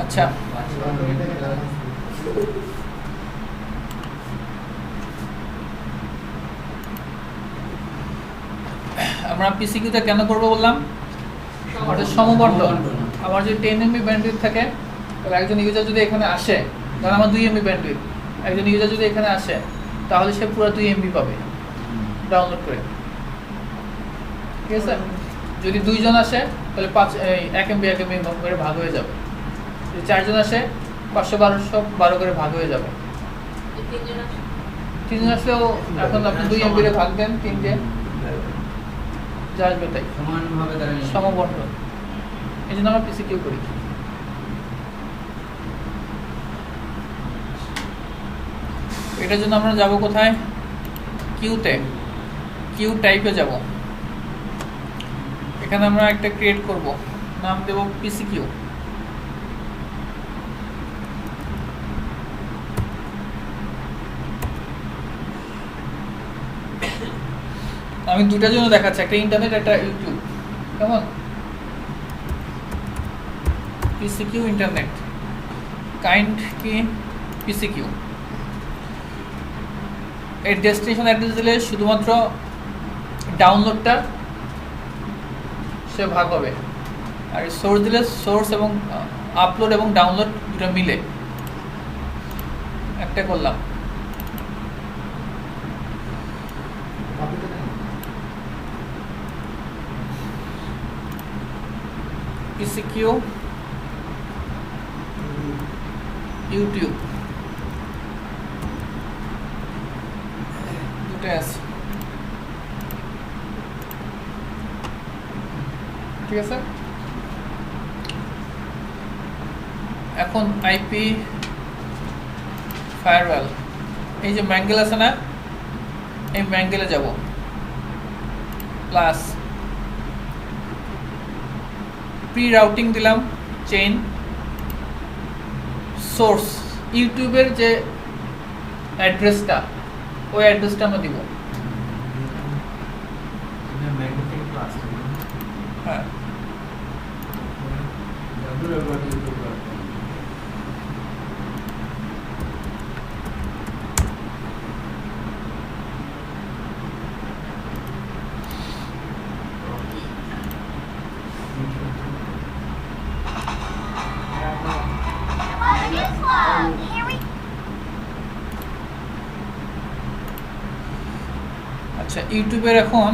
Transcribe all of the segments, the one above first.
আচ্ছা, আমরা পিসিকিউটা কেন করব বললাম? আমাদের সমবন্টন। আমার যদি 10 MB ব্যান্ডউইথ থাকে, তাহলে একজন ইউজার যদি এখানে আসে, ধর আমার 2 MB ব্যান্ডউইথ, একজন ইউজার যদি এখানে আসে, তাহলে সে পুরো 2 MB পাবে ডাউনলোড করে। ঠিক আছে? যদি 2 জন আসে, তাহলে 1 MB 1 MB করে ভাগ হয়ে যাবে। যদি 4 জন আসে, 500-1200 করে ভাগ হয়ে যাবে। 3 জন আসলেও এখন আপনি 2 MB রে ভাগ দেন 3 দিয়ে, যা আসবে তাই সমানভাবে সমবন্টন। এই জন্য আমরা পিসিকিউ করি। এটার জন্য আমরা যাব কোথায়? কিউতে, কিউ টাইপে যাব। এখানে আমরা একটা ক্রিয়েট করব, নাম দেব পিসিকিউ। আমি দুটার জন্য দেখাচ্ছি, একটা ইন্টারনেট, একটা ইউটিউব। কেমন? পিসিকিউ ইন্টারনেট, কাইন্ড কি পিসিকিউ। এর ডেস্টিনেশন অ্যাড্রেস দিলে শুধুমাত্র ডাউনলোডটা সে ভাগ হবে, আর সোর্স দিলে সোর্স এবং আপলোড এবং ডাউনলোড দুটো মিলে একটা করলাম। পিসিকিউ ইউটিউব দুটো আছে। ঠিক আছে? এখন আইপি ফায়ারওয়াল, এই যে ম্যাঙ্গেল আছে না, এই ম্যাঙ্গেলে যাব, প্লাস প্রি রাউটিং দিলাম, চেইন সোর্স ইউটিউবের যে অ্যাড্রেসটা, ওই অ্যাড্রেসটা আমরা দিব। হ্যাঁ, আচ্ছা, ইউটিউবের এখন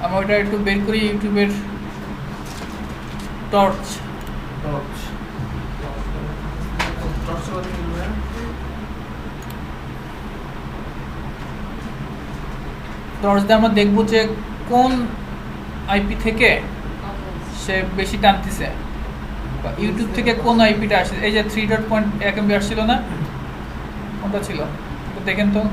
আমরা ওটা একটু বের করি। ইউটিউবের টর্চ, টর্চ দিয়ে আমরা দেখবো যে কোন আইপি থেকে সে বেশি টানতেছে, ইউটিউব থেকে কোন আইপিটা আসছে। এই যে 3.1 MB আসছিল না, কোনটা ছিল দেখেন তো।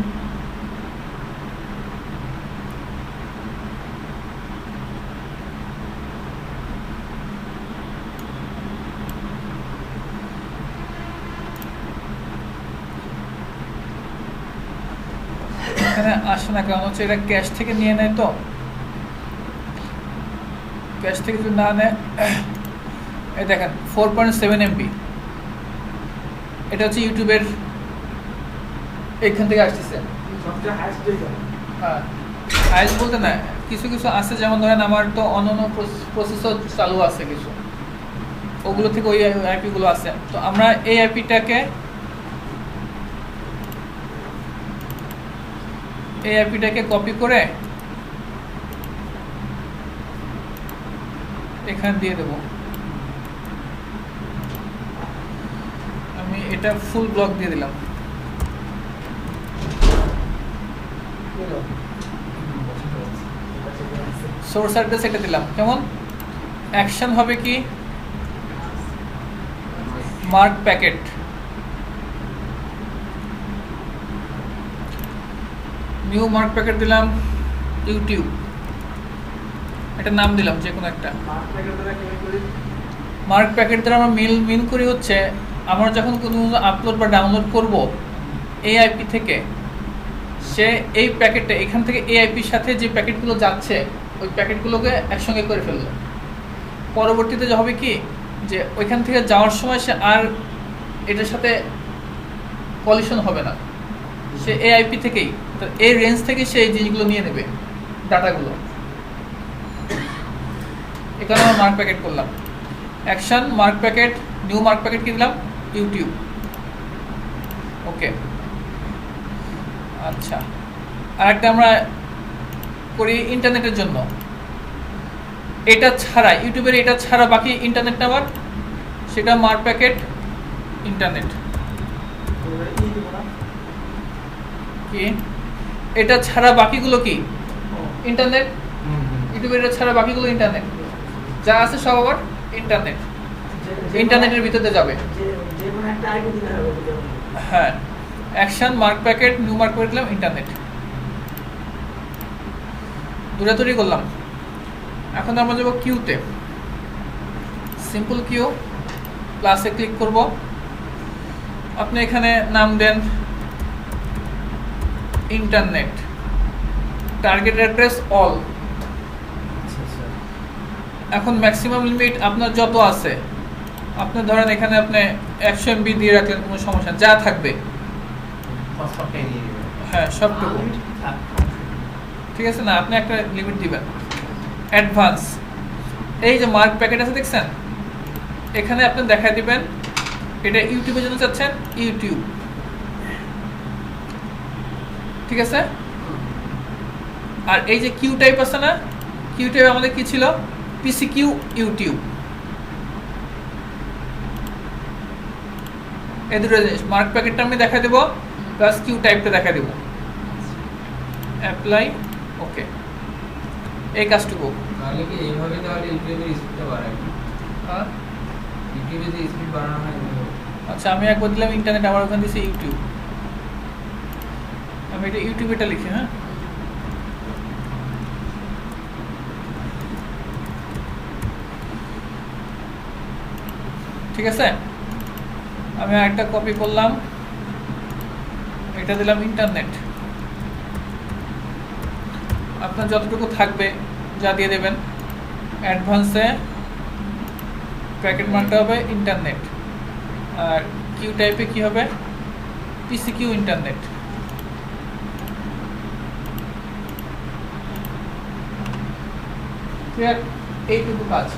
এখানে আসে না, কারণ হচ্ছে এটা ক্যাশ থেকে নিয়ে নেয়, তো ক্যাশ থেকে যদি না নেয়, এই দেখেন 4.7 MB, এটা হচ্ছে ইউটিউবের এখান থেকে আসতেছে। হ্যাঁ, হাইস্ট বলতে না, কিছু কিছু আছে, যেমন ধরেন আমার তো অন্যান্য প্রসেসর চালু আছে কিছু, ওগুলো থেকে ওই আইপি গুলো আছে। তো আমরা এই আইপিটাকে কপি করে এখানে দিয়ে দেব। আমি এটা ফুল ব্লক দিয়ে দিলাম। সোর্স অ্যাড্রেস এটা দিলাম। কেমন? অ্যাকশন হবে কি? Mark packet. New mark packet দিলাম, ইউটিউব, এটা নাম দিলাম যে কোনো একটা। মার্ক প্যাকেট দ্বারা আমরা মিল করি হচ্ছে, আমরা যখন কোনো আপলোড বা ডাউনলোড করব এই আইপি থেকে, সে এই প্যাকেটটা এখান থেকে এই আইপির সাথে যে প্যাকেটগুলো যাচ্ছে, ওই প্যাকেটগুলোকে একসঙ্গে করে ফেললো। পরবর্তীতে যে হবে কি যে ওইখান থেকে যাওয়ার সময় সে আর এটার সাথে কলিশন হবে না, সে এই আইপি থেকেই এই রেঞ্জ থেকে সে এই জিনিসগুলো নিয়ে নেবে, ডাটাগুলো। এখানে আমরা মার্ক প্যাকেট করলাম, action mark packet, new mark packet কি দিলাম, ইউটিউব। ওকে, আচ্ছা আরেকটা আমরা করি ইন্টারনেটের জন্য। এটা ছাড়া ইউটিউবের এটা ছাড়া বাকি ইন্টারনেট নাম্বার, সেটা মার্ক প্যাকেট ইন্টারনেট। কি এটা ছাড়া বাকিগুলো কি ইন্টারনেট, ইউটিউবের এটা ছাড়া বাকিগুলো ইন্টারনেট, যা আছে সব আবার ইন্টারনেট, ইন্টারনেটের ভিতরে যাবে। হ্যাঁ, action mark packet new mark packet দিলাম ইন্টারনেট, দুটো তৈরি করলাম। এখন আমরা যাব কিউতে, সিম্পল কিউ, প্লাসে ক্লিক করব। আপনি এখানে নাম দেন ইন্টারনেট, টার্গেট অ্যাড্রেস অল। এখন ম্যাক্সিমাম লিমিট আপনার যত আছে, আপনি ধরেন এখানে আপনি 100 MB দিয়ে রাখলেন, কোনো সমস্যা, যা থাকবে হ্যাঁ সবটুকু ঠিক আছে না, আপনি একটা লিমিট দিবেন। অ্যাডভান্স, এই যে মার্ক প্যাকেট আছে দেখছেন, এখানে আপনি দেখায় দিবেন এটা ইউটিউবের জন্য চাচ্ছেন ইউটিউব, ঠিক আছে। আর এই যে কিউ টাইপ আছে না, কিউ টাইপ আমাদের কি ছিল, পিসি কিউ ইউটিউব, এই দুটো জিনিস। মার্ক প্যাকেটটা আমি দেখা দেবো, প্লাস কিউ টাইপটা দেখা দেবো, অ্যাপ্লাই, ওকে, এই কাজটুকু। তাহলে কি এইভাবে তাহলে ইউটিউবের স্পিডটা বাড়ায়? হ্যাঁ, ইউটিউবে যে স্পিড বাড়ানো হয়। আচ্ছা আমি একবার দিলাম ইন্টারনেট, আমার ওখানে দিয়েছি ইউটিউব, আমি এটা ইউটিউব এটা লিখি। হ্যাঁ, ঠিক আছে, আমি একটা কপি করলাম, এটা দিলাম ইন্টারনেট। আপনার যতটুকু থাকবে যা দিয়ে দেবেন। অ্যাডভান্সে প্যাকেট মানটা হবে ইন্টারনেট, আর কিউ টাইপে কি হবে, পিসি কিউ ইন্টারনেট। ক্লিয়ার, এইটুকু কাজ,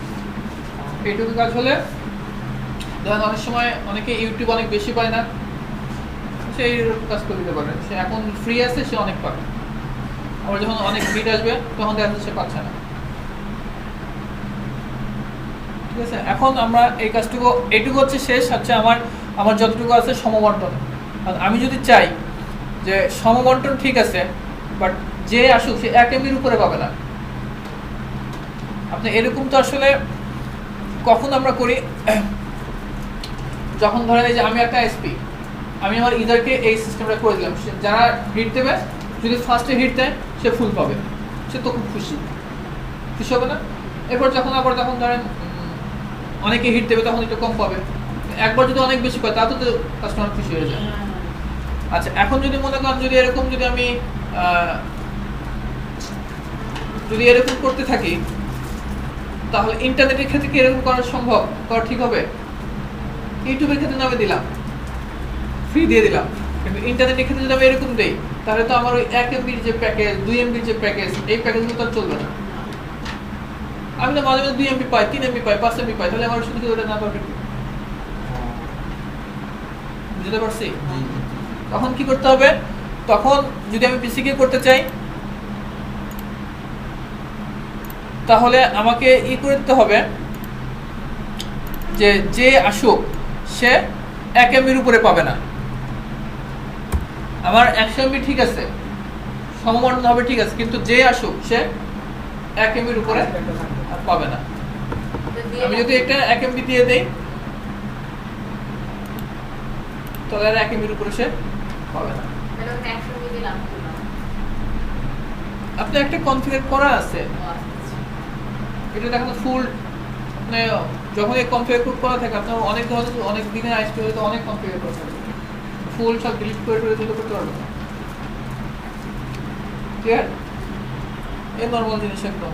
এইটুকু কাজ হলে ধরেন অনেক সময় অনেকে ইউটিউব অনেক বেশি পায় না, সে এইরকম কাজ করে দিতে পারে, সে এখন ফ্রি আছে সে অনেক পাবে, আবার যখন অনেক ভিড আসবে তখন দেখা যাচ্ছে সে পাচ্ছে না, ঠিক আছে। এখন আমরা এই কাজটুকু, এইটুকু হচ্ছে শেষ, হচ্ছে আমার যতটুকু আছে সমবন্টন। আর আমি যদি চাই যে সমবন্টন ঠিক আছে, বাট যে আসুক সে 1 MB উপরে পাবে না, আপনি এরকম তো আসলে কখন আমরা করি, যখন ধরেন এই যে আমি একটা এসপি, আমি আমার ইউজারকে এই সিস্টেমটা করে দিলাম, যারা হিট দেবে যদি ফার্স্টে হিট দেয় সে ফুল পাবে, সে তো খুব খুশি হবে না। এরপর যখন ধরেন অনেকে হিট দেবে তখন একটু কম পাবে, একবার যদি অনেক বেশি পায় তা তো কাস্টমার খুশি হয়ে যায়। আচ্ছা এখন যদি মনে করেন যদি এরকম যদি আমি যদি এরকম করতে থাকি, তাহলে ইন্টারনেটের ক্ষেত্রে কি এরকম করা সম্ভব, করা ঠিক হবে? ইউটিউবের ক্ষেত্রে নামে দিলাম, ফ্রি দিয়ে দিলাম, কিন্তু ইন্টারনেটের ক্ষেত্রে যদি আমি এরকম দিই, তাহলে তো আমার ওই 1 MB যে প্যাকেজ, 2 MB যে প্যাকেজ, এই প্যাকেজগুলো তো চলবে না। আমি তো মাঝে মাঝে 2 MB পাই, 3 MB পাই, 5 MB পাই, তাহলে আমার শুধু ওটা না পাবে, বুঝতে পারছি? তখন কি করতে হবে, তখন যদি আমি পিসি কে করতে চাই তাহলে আমাকে করে দিতে হবে যে আসুক সে 1 MB উপরে পাবে না। আমার 100 MB ঠিক আছে, সমবন্টন হবে ঠিক আছে, কিন্তু যে আসুক সে 1 MB উপরে পাবে না। আমি যদি একটা 1 MB দিয়ে দেই তাহলে আর 1 MB উপরে সে পাবে না। আপনি একটা কনফিগার করা আছে, এটা দেখানো ফুল, মানে যখন এই কনফিগার করা থাকে আপনার অনেক দিনের আইসপি হলে তো অনেক কনফিগার করা থাকে, ফুল সব ডিলিট করে দিলে করতে পারবেন না। ক্লিয়ার, এই নর্মাল জিনিস একদম।